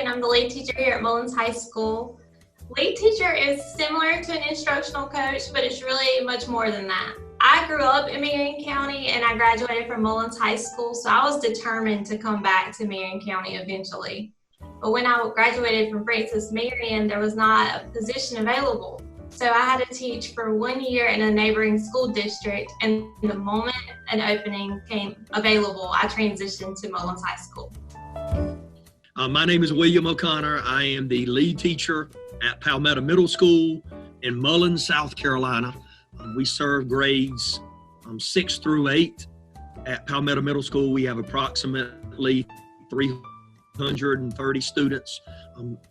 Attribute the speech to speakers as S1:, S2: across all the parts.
S1: and I'm the lead teacher here at Mullins High School. Lead teacher is similar to an instructional coach, but it's really much more than that. I grew up in Marion County and I graduated from Mullins High School, so I was determined to come back to Marion County eventually. But when I graduated from Francis Marion, there was not a position available. So I had to teach for 1 year in a neighboring school district, and the moment an opening came available, I transitioned to Mullins High School.
S2: My name is William O'Connor. I am the lead teacher at Palmetto Middle School in Mullins, South Carolina. We serve grades 6 through 8. At Palmetto Middle School, we have approximately 330 students.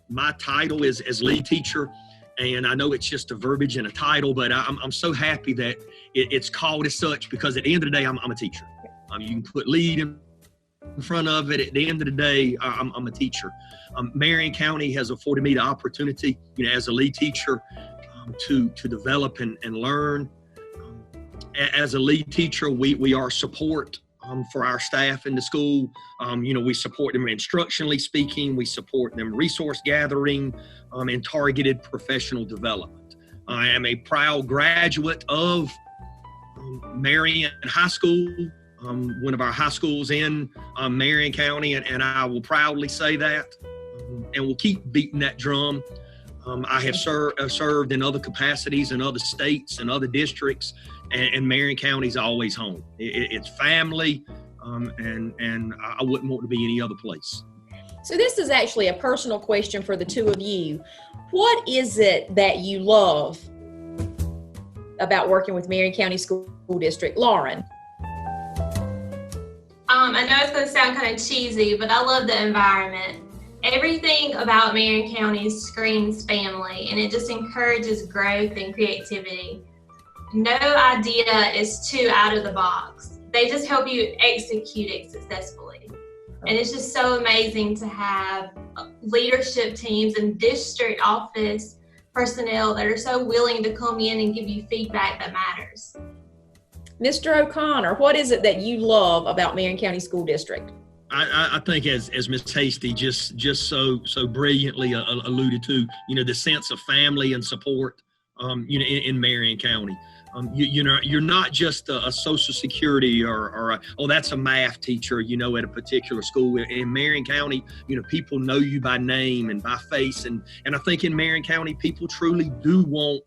S2: My title is as lead teacher. And I know it's just a verbiage and a title, but I'm so happy that it's called as such, because at the end of the day, I'm a teacher. You can put lead in front of it. At the end of the day, I'm a teacher. Marion County has afforded me the opportunity, as a lead teacher, to develop and learn. As a lead teacher, we are support for our staff in the school. We support them instructionally speaking. We support them resource gathering and targeted professional development. I am a proud graduate of Marion High School, one of our high schools in Marion County, and I will proudly say that, and we'll keep beating that drum. I have served in other capacities in other states and other districts, and Marion County is always home. It's family, and I wouldn't want to be any other place.
S3: So this is actually a personal question for the two of you. What is it that you love about working with Marion County School District? Lauren?
S1: I know it's going to sound kind of cheesy, but I love the environment. Everything about Marion County screams family, and it just encourages growth and creativity. No idea is too out of the box. They just help you execute it successfully. And it's just so amazing to have leadership teams and district office personnel that are so willing to come in and give you feedback that matters.
S3: Mr. O'Connor, what is it that you love about Marion County School District?
S2: I think as Ms. Hasty just so brilliantly alluded to, the sense of family and support, in Marion County. You're not just a Social Security or that's a math teacher, at a particular school. In Marion County, people know you by name and by face. And I think in Marion County, people truly do want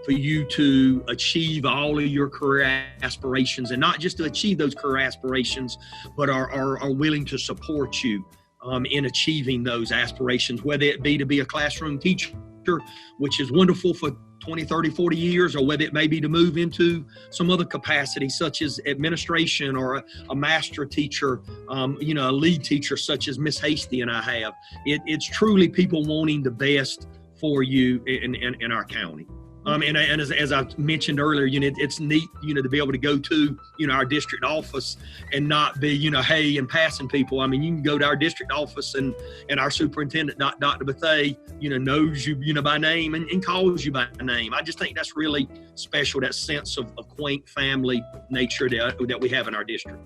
S2: for you to achieve all of your career aspirations, and not just to achieve those career aspirations, but are willing to support you in achieving those aspirations, whether it be to be a classroom teacher, which is wonderful for 20, 30, 40 years, or whether it may be to move into some other capacity such as administration or a master teacher, a lead teacher such as Miss Hasty and I have. It's truly people wanting the best for you in our county. And as I mentioned earlier, it's neat, to be able to go to, our district office and not be, hey, and passing people. I mean, you can go to our district office and our superintendent, Dr. Bethay, knows you, by name and calls you by name. I just think that's really special, that sense of quaint family nature that we have in our district.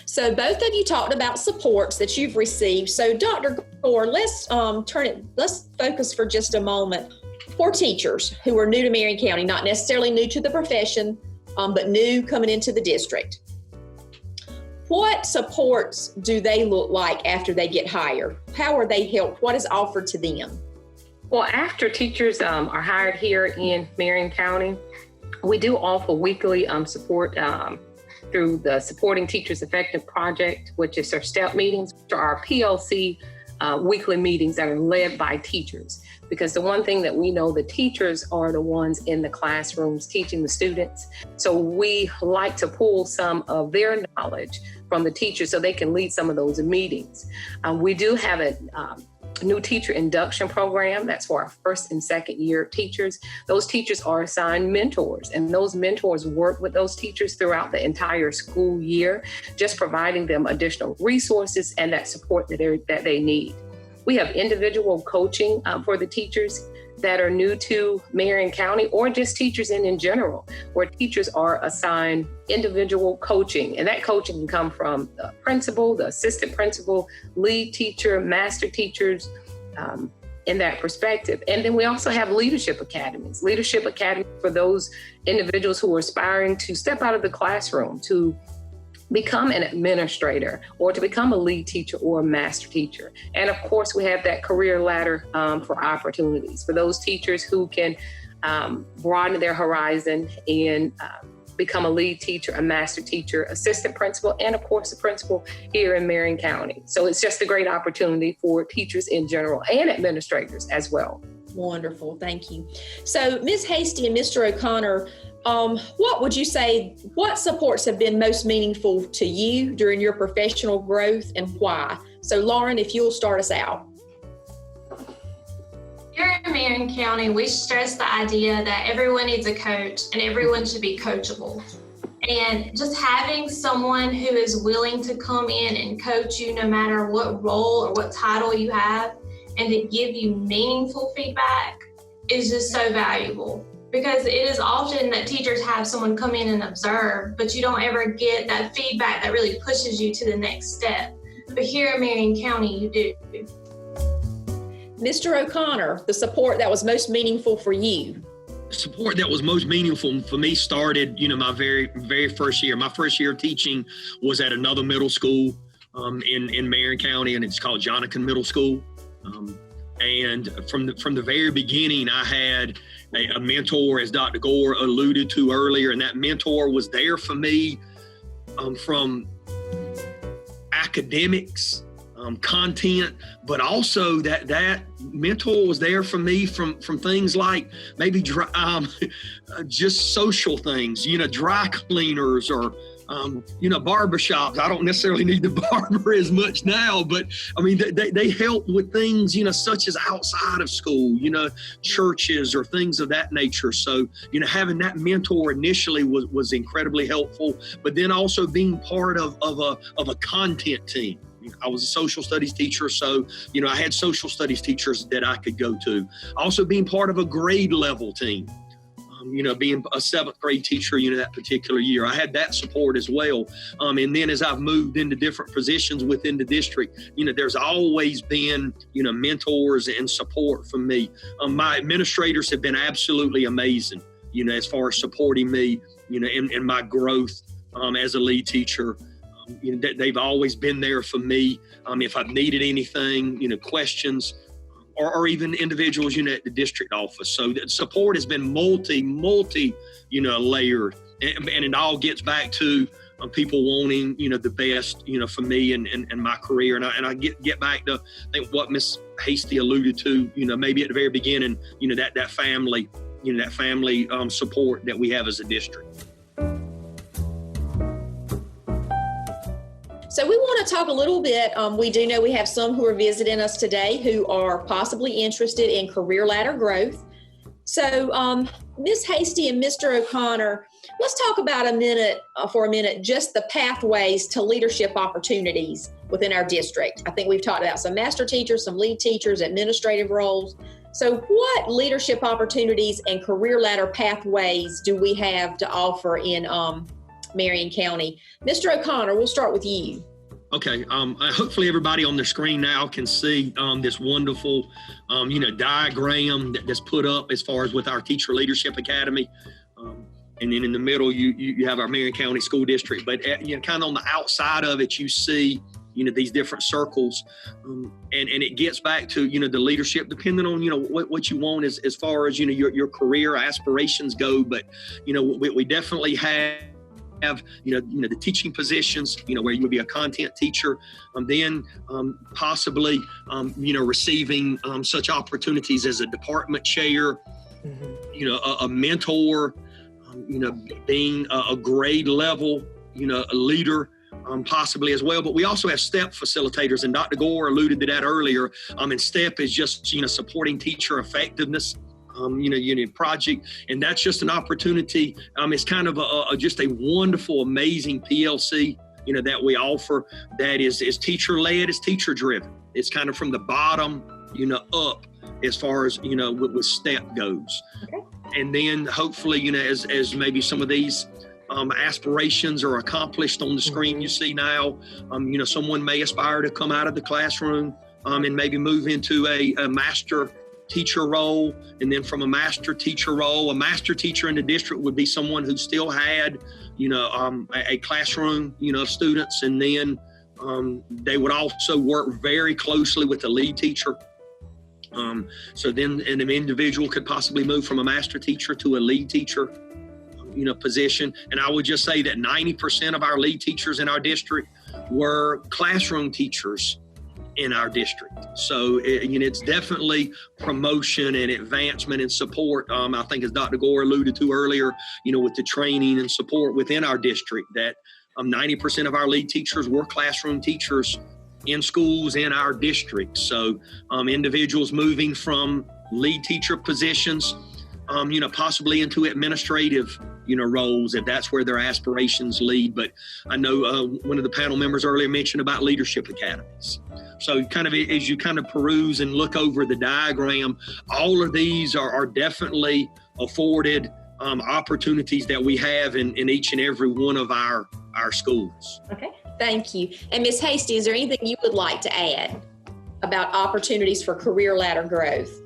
S3: So both of you talked about supports that you've received. So Dr. Gore, let's focus for just a moment. For teachers who are new to Marion County, not necessarily new to the profession, but new coming into the district, what supports do they look like after they get hired? How are they helped? What is offered to them?
S4: Well, after teachers are hired here in Marion County, we do offer weekly support through the Supporting Teachers Effective Project, which is our STEP meetings, or our PLC weekly meetings that are led by teachers. Because the one thing that we know, the teachers are the ones in the classrooms teaching the students. So we like to pull some of their knowledge from the teachers so they can lead some of those meetings. We do have a new teacher induction program that's for our first and second year teachers. Those teachers are assigned mentors, and those mentors work with those teachers throughout the entire school year, just providing them additional resources and that support that they need. We have individual coaching for the teachers that are new to Marion County, or just teachers in general, where teachers are assigned individual coaching. And that coaching can come from the principal, the assistant principal, lead teacher, master teachers, in that perspective. And then we also have leadership academies for those individuals who are aspiring to step out of the classroom, to become an administrator, or to become a lead teacher or a master teacher. And of course, we have that career ladder for opportunities for those teachers who can broaden their horizon and become a lead teacher, a master teacher, assistant principal, and of course, a principal here in Marion County. So it's just a great opportunity for teachers in general and administrators as well.
S3: Wonderful, thank you. So Ms. Hasty and Mr. O'Connor, what would you say, what supports have been most meaningful to you during your professional growth and why? So Lauren, if you'll start us out.
S1: Here in Marion County, we stress the idea that everyone needs a coach and everyone should be coachable. And just having someone who is willing to come in and coach you no matter what role or what title you have, and to give you meaningful feedback is just so valuable. Because it is often that teachers have someone come in and observe, but you don't ever get that feedback that really pushes you to the next step. But here in Marion County, you do.
S3: Mr. O'Connor, the support that was most meaningful for you.
S2: Support that was most meaningful for me started, my very, very first year. My first year of teaching was at another middle school in Marion County, and it's called Jonakin Middle School. And from the very beginning, I had a mentor, as Dr. Gore alluded to earlier, and that mentor was there for me from academics, content, but also that mentor was there for me from things like maybe just social things, dry cleaners or barbershops. I don't necessarily need the barber as much now, but I mean, they help with things, such as outside of school, churches or things of that nature. So, having that mentor initially was incredibly helpful, but then also being part of a content team. I was a social studies teacher, so, I had social studies teachers that I could go to. Also being part of a grade level team. Being a 7th grade teacher, that particular year, I had that support as well. And then as I've moved into different positions within the district, there's always been, mentors and support from me. My administrators have been absolutely amazing, as far as supporting me, in my growth as a lead teacher. They've always been there for me. If I've needed anything, questions, or even individuals, at the district office. So that support has been multi, layered. And it all gets back to people wanting, the best, for me and my career. And I get back to, I think, what Ms. Hasty alluded to, maybe at the very beginning, that family, support that we have as a district.
S3: So we want to talk a little bit, we do know we have some who are visiting us today who are possibly interested in career ladder growth. So Ms. Hasty and Mr. O'Connor, let's talk about for a minute, just the pathways to leadership opportunities within our district. I think we've talked about some master teachers, some lead teachers, administrative roles. So what leadership opportunities and career ladder pathways do we have to offer in Marion County? Mr. O'Connor, we'll start with you.
S2: Okay. Hopefully everybody on the screen now can see this wonderful, diagram that's put up as far as with our Teacher Leadership Academy. And then in the middle, you have our Marion County School District. But, kind of on the outside of it, you see, these different circles. And it gets back to, the leadership, depending on, what you want as far as, your career aspirations go. But, we definitely have the teaching positions, where you would be a content teacher, then possibly, receiving such opportunities as a department chair, a mentor, being a grade level, a leader, possibly as well. But we also have STEP facilitators, and Dr. Gore alluded to that earlier. And STEP is just, supporting teacher effectiveness. Project, and that's just an opportunity. It's kind of just a wonderful, amazing PLC, that we offer that is teacher-led, is teacher-driven. It's kind of from the bottom, up as far as, with step goes.
S3: Okay.
S2: And then hopefully, as maybe some of these aspirations are accomplished on the screen you see now, someone may aspire to come out of the classroom and maybe move into a master teacher role. And then from a master teacher role, a master teacher in the district would be someone who still had, a classroom, of students. And then they would also work very closely with the lead teacher. So then an individual could possibly move from a master teacher to a lead teacher, position. And I would just say that 90% of our lead teachers in our district were classroom teachers in our district. So it's definitely promotion and advancement and support. I think as Dr. Gore alluded to earlier, with the training and support within our district, that 90% of our lead teachers were classroom teachers in schools in our district. So individuals moving from lead teacher positions, possibly into administrative, roles, if that's where their aspirations lead. But I know one of the panel members earlier mentioned about leadership academies. So kind of as you kind of peruse and look over the diagram, all of these are definitely afforded opportunities that we have in each and every one of our schools.
S3: Okay, thank you. And Ms. Hasty, is there anything you would like to add about opportunities for career ladder growth?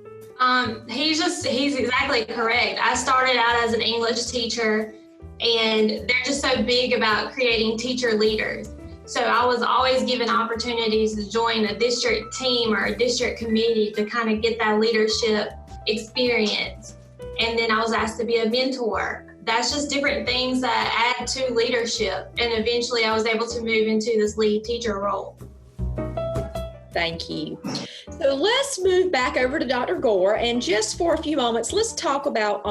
S1: He's exactly correct. I started out as an English teacher, and they're just so big about creating teacher leaders. So I was always given opportunities to join a district team or a district committee to kind of get that leadership experience. And then I was asked to be a mentor. That's just different things that add to leadership. And eventually I was able to move into this lead teacher role.
S3: Thank you. So let's move back over to Dr. Gore, and just for a few moments, let's talk about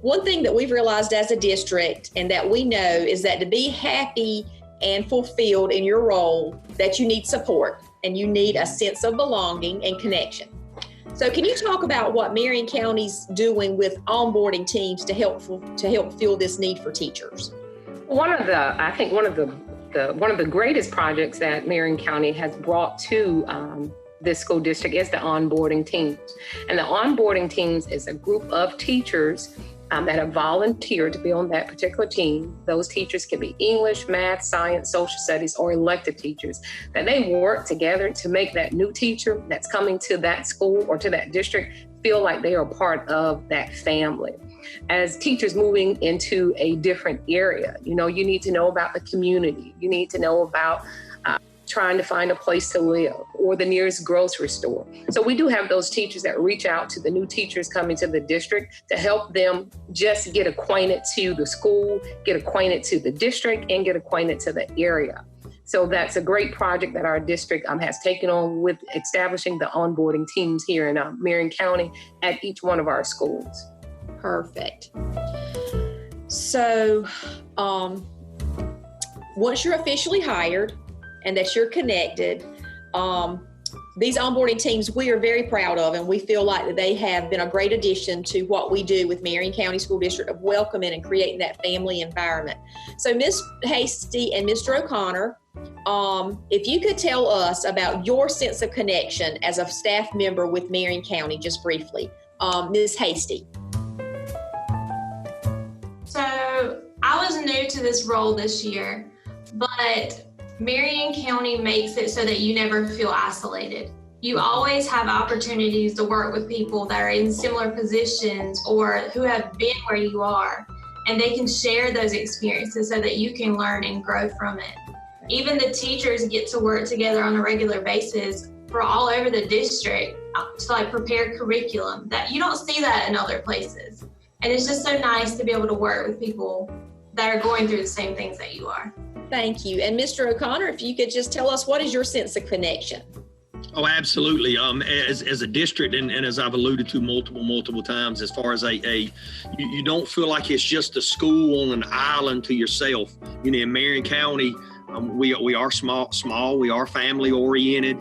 S3: one thing that we've realized as a district and that we know is that to be happy and fulfilled in your role, that you need support and you need a sense of belonging and connection. So can you talk about what Marion County's doing with onboarding teams to help fill this need for teachers?
S4: One of the greatest projects that Marion County has brought to this school district is the onboarding teams. And the onboarding teams is a group of teachers that have volunteered to be on that particular team. Those teachers can be English, math, science, social studies, or elective teachers, that they work together to make that new teacher that's coming to that school or to that district feel like they are part of that family. As teachers moving into a different area, you need to know about the community. You need to know about trying to find a place to live or the nearest grocery store. So we do have those teachers that reach out to the new teachers coming to the district to help them just get acquainted to the school, get acquainted to the district, and get acquainted to the area. So that's a great project that our district has taken on with establishing the onboarding teams here in Marion County at each one of our schools.
S3: Perfect. So once you're officially hired and that you're connected, these onboarding teams we are very proud of, and we feel like that they have been a great addition to what we do with Marion County School District of welcoming and creating that family environment. So Ms. Hasty and Mr. O'Connor, if you could tell us about your sense of connection as a staff member with Marion County, just briefly. Ms. Hasty.
S1: So I was new to this role this year, but Marion County makes it so that you never feel isolated. You always have opportunities to work with people that are in similar positions or who have been where you are, and they can share those experiences so that you can learn and grow from it. Even the teachers get to work together on a regular basis for all over the district to prepare curriculum that you don't see that in other places. And it's just so nice to be able to work with people that are going through the same things that you are.
S3: Thank you. And Mr. O'Connor, if you could just tell us, what is your sense of connection?
S2: Oh, absolutely. As a district, and as I've alluded to multiple times, as far as you don't feel like it's just a school on an island to yourself. In Marion County, we are small, we are family oriented.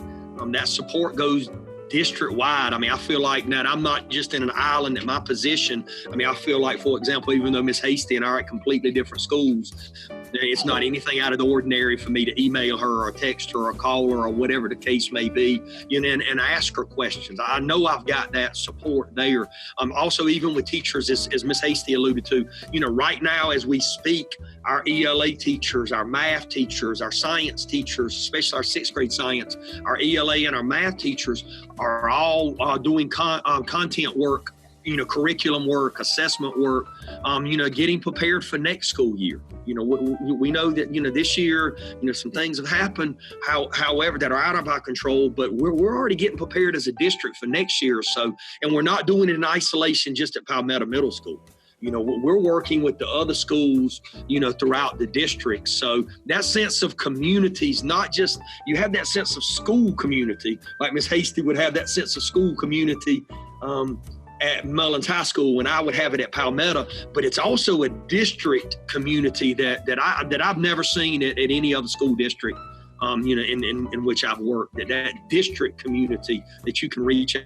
S2: That support goes district wide. I feel like that I'm not just in an island at my position. I feel like, for example, even though Ms. Hasty and I are at completely different schools, It's not anything out of the ordinary for me to email her or text her or call her or whatever the case may be, and ask her questions. I know I've got that support there. Also, even with teachers, as Ms. Hasty alluded to, right now as we speak, our ELA teachers, our math teachers, our science teachers, especially our 6th grade science, our ELA and our math teachers are all doing content work, curriculum work, assessment work, getting prepared for next school year. We know that, this year, some things have happened, however, that are out of our control, but we're already getting prepared as a district for next year or so. And we're not doing it in isolation just at Palmetto Middle School. We're working with the other schools, throughout the district. So that sense of community is not just, you have that sense of school community, like Ms. Hasty would have that sense of school community, at Mullins High School, when I would have it at Palmetto, but it's also a district community that I've never seen at any other school district, in which I've worked. That district community that you can reach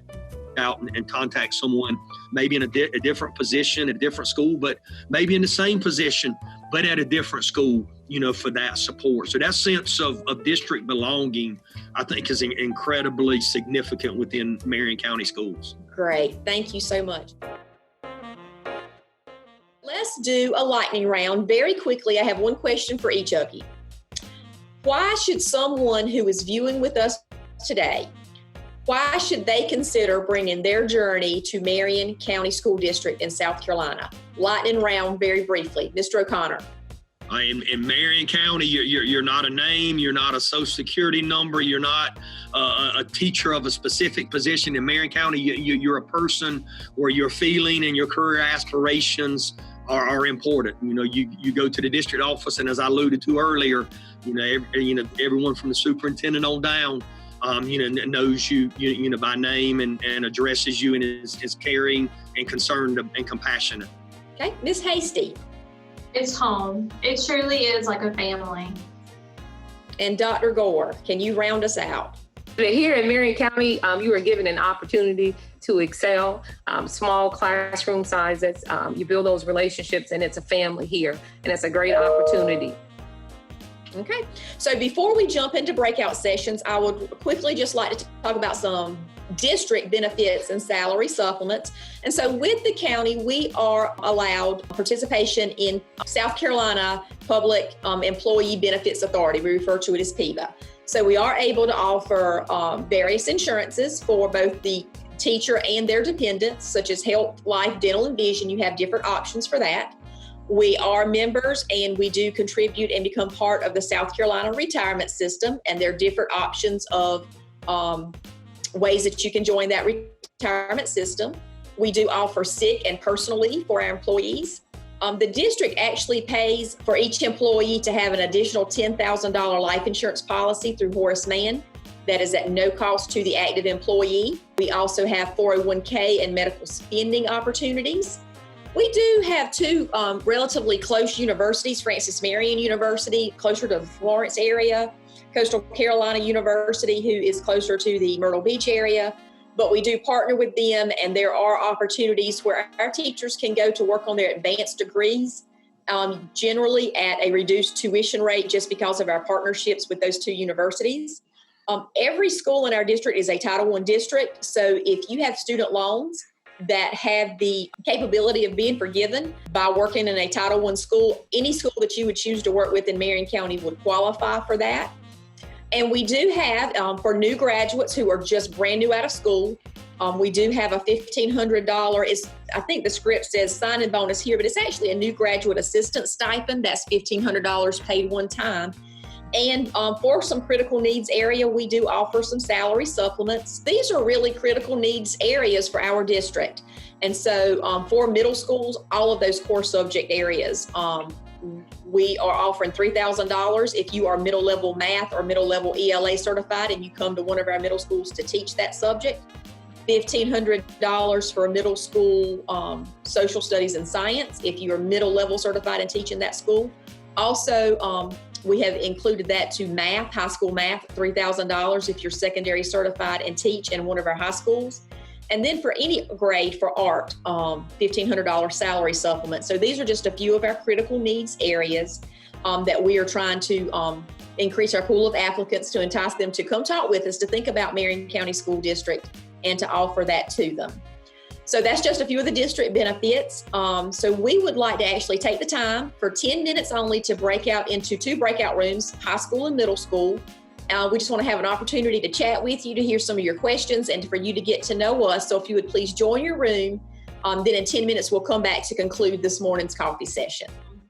S2: out and contact someone, maybe in a different position at a different school, but maybe in the same position, but at a different school, for that support. So that sense of district belonging, I think, is incredibly significant within Marion County schools.
S3: Great. Thank you so much. Let's do a lightning round very quickly. I have one question for each of you. Why should someone who is viewing with us today, why should they consider bringing their journey to Marion County School District in South Carolina? Lightning round very briefly. Mr. O'Connor.
S2: In Marion County, you're not a name, you're not a social security number, you're not a teacher of a specific position. In Marion County, you're a person where your feeling and your career aspirations are important. You go to the district office, and as I alluded to earlier, everyone from the superintendent on down, knows you, by name and addresses you and is caring and concerned and compassionate.
S3: Okay, Ms. Hasty.
S1: It's home. It truly is like a family.
S3: And Dr. Gore, can you round us out?
S4: Here in Marion County, you are given an opportunity to excel, small classroom sizes. You build those relationships, and it's a family here, and it's a great opportunity.
S3: Okay, so before we jump into breakout sessions, I would quickly just like to talk about some district benefits and salary supplements. And so with the county, we are allowed participation in South Carolina Public Employee Benefits Authority. We refer to it as PEVA. So we are able to offer various insurances for both the teacher and their dependents, such as health, life, dental, and vision. You have different options for that. We are members, and we do contribute and become part of the South Carolina retirement system, and there are different options of ways that you can join that retirement system. We do offer sick and personal leave for our employees. The district actually pays for each employee to have an additional $10,000 life insurance policy through Horace Mann. That is at no cost to the active employee. We also have 401k and medical spending opportunities. We do have two relatively close universities, Francis Marion University, closer to the Florence area, Coastal Carolina University, who is closer to the Myrtle Beach area. But we do partner with them, and there are opportunities where our teachers can go to work on their advanced degrees, generally at a reduced tuition rate just because of our partnerships with those two universities. Every school in our district is a Title I district, so if you have student loans that have the capability of being forgiven by working in a Title I school, any school that you would choose to work with in Marion County would qualify for that. And we do have, for new graduates who are just brand new out of school, we do have a $1,500, I think the script says sign-in bonus here, but it's actually a new graduate assistant stipend. That's $1,500 paid one time. And for some critical needs area, we do offer some salary supplements. These are really critical needs areas for our district. And so for middle schools, all of those core subject areas, we are offering $3,000 if you are middle level math or middle level ELA certified and you come to one of our middle schools to teach that subject. $1,500 for a middle school social studies and science if you are middle level certified and teach in that school. Also, we have included that to math, high school math, $3,000 if you're secondary certified and teach in one of our high schools. And then for any grade for art, $1,500 salary supplement. So these are just a few of our critical needs areas. that we are trying to increase our pool of applicants to entice them to come talk with us, to think about Marion County School District and to offer that to them. So that's just a few of the district benefits. So we would like to actually take the time for 10 minutes only to break out into 2 breakout rooms, high school and middle school. We just want to have an opportunity to chat with you, to hear some of your questions, and for you to get to know us. So if you would please join your room, then in 10 minutes we'll come back to conclude this morning's coffee session.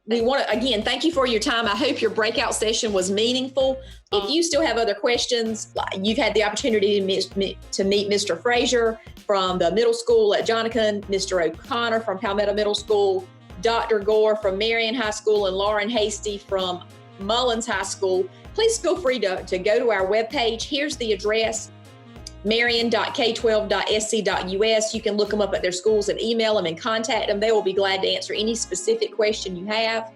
S3: We want to, again, thank you for your time. I hope your breakout session was meaningful. If you still have other questions, you've had the opportunity to meet Mr. Frazier from the middle school at Johnacon, Mr. O'Connor from Palmetto Middle School, Dr. Gore from Marion High School, and Lauren Hasty from Mullins High School. Please feel free to go to our webpage. Here's the address, marion.k12.sc.us. You can look them up at their schools and email them and contact them. They will be glad to answer any specific question you have.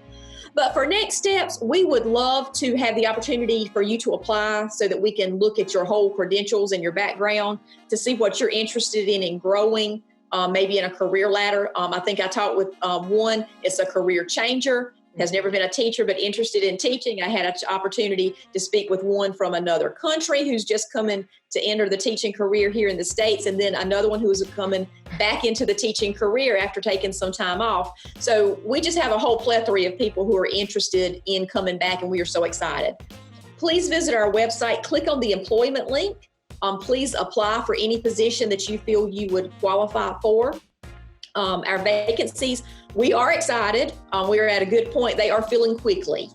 S3: But for next steps, we would love to have the opportunity for you to apply so that we can look at your whole credentials and your background to see what you're interested in growing, maybe in a career ladder. I think I talked with one, it's a career changer, has never been a teacher, but interested in teaching. I had an opportunity to speak with one from another country who's just coming to enter the teaching career here in the States, and then another one who is coming back into the teaching career after taking some time off. So we just have a whole plethora of people who are interested in coming back, and we are so excited. Please visit our website, click on the employment link. Please apply for any position that you feel you would qualify for. Our vacancies, we are excited. We are at a good point. They are filling quickly.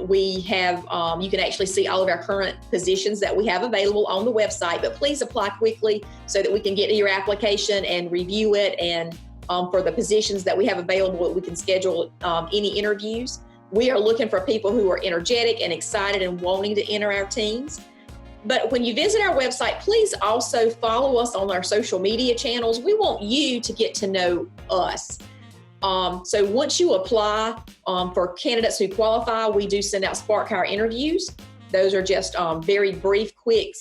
S3: We have, you can actually see all of our current positions that we have available on the website, but please apply quickly so that we can get to your application and review it. And for the positions that we have available, we can schedule any interviews. We are looking for people who are energetic and excited and wanting to enter our teams. But when you visit our website, please also follow us on our social media channels. We want you to get to know us. So once you apply for candidates who qualify, we do send out Spark Hire interviews. Those are just very brief, quick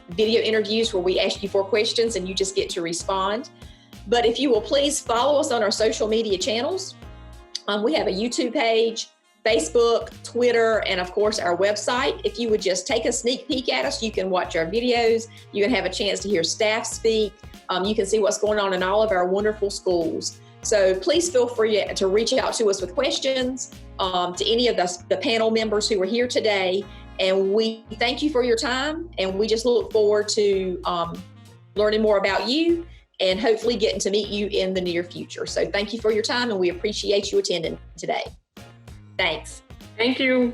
S3: video interviews where we ask you 4 questions and you just get to respond. But if you will please follow us on our social media channels. We have a YouTube page, Facebook, Twitter, and of course our website. If you would just take a sneak peek at us, you can watch our videos. You can have a chance to hear staff speak. You can see what's going on in all of our wonderful schools. So please feel free to reach out to us with questions, to any of the panel members who are here today. And we thank you for your time, and we just look forward to learning more about you and hopefully getting to meet you in the near future. So thank you for your time, and we appreciate you attending today. Thanks.
S4: Thank you.